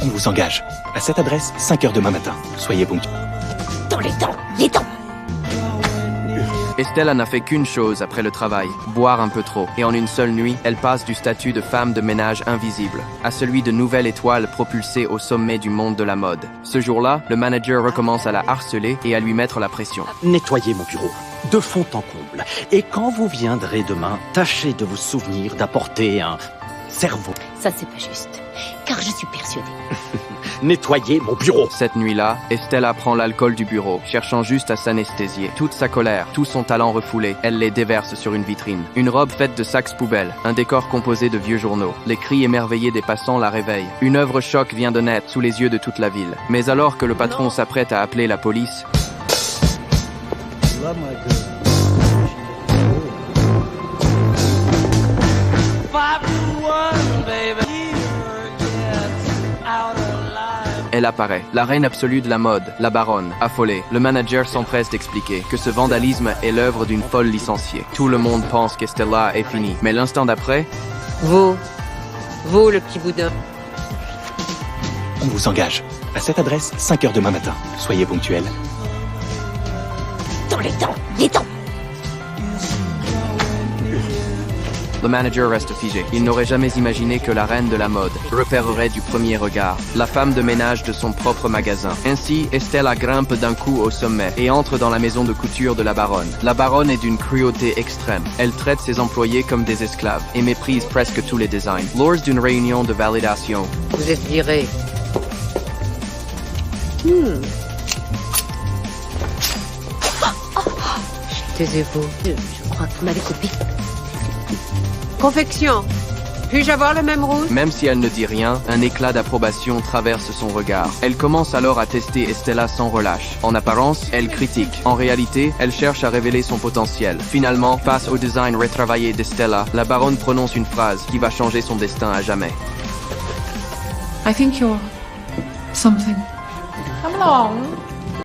On vous engage. À cette adresse, 5 heures demain matin. Soyez ponctuels. Dans les temps. Estella n'a fait qu'une chose après le travail, boire un peu trop. Et en une seule nuit, elle passe du statut de femme de ménage invisible à celui de nouvelle étoile propulsée au sommet du monde de la mode. Ce jour-là, le manager recommence à la harceler et à lui mettre la pression. Nettoyez mon bureau, de fond en comble. Et quand vous viendrez demain, tâchez de vous souvenir d'apporter un cerveau. Ça, c'est pas juste. Car je suis persuadée. Nettoyez mon bureau. Cette nuit-là, Estella prend l'alcool du bureau, cherchant juste à s'anesthésier. Toute sa colère, tout son talent refoulé, elle les déverse sur une vitrine. Une robe faite de sacs poubelles, un décor composé de vieux journaux. Les cris émerveillés des passants la réveillent. Une œuvre choc vient de naître sous les yeux de toute la ville. Mais alors que le patron s'apprête à appeler la police, elle apparaît, la reine absolue de la mode, la baronne, affolée. Le manager s'empresse d'expliquer que ce vandalisme est l'œuvre d'une folle licenciée. Tout le monde pense qu'Estella est finie, mais l'instant d'après... Vous, le petit boudin. On vous engage. À cette adresse, 5 heures demain matin. Soyez ponctuels. Dans les temps. Le manager reste figé. Il n'aurait jamais imaginé que la reine de la mode repérerait du premier regard la femme de ménage de son propre magasin. Ainsi, Estella grimpe d'un coup au sommet et entre dans la maison de couture de la baronne. La baronne est d'une cruauté extrême. Elle traite ses employés comme des esclaves et méprise presque tous les designs. Lors d'une réunion de validation, Vous êtes viré. Taisez-vous. Je crois que vous m'avez coupé. Confection. Puis-je avoir le même rouge? même si elle ne dit rien, un éclat d'approbation traverse son regard. Elle commence alors à tester Estella sans relâche. En apparence, elle critique. En réalité, elle cherche à révéler son potentiel. Finalement, face au design retravaillé d'Estella, la baronne prononce une phrase qui va changer son destin à jamais. I think you're something. Come along.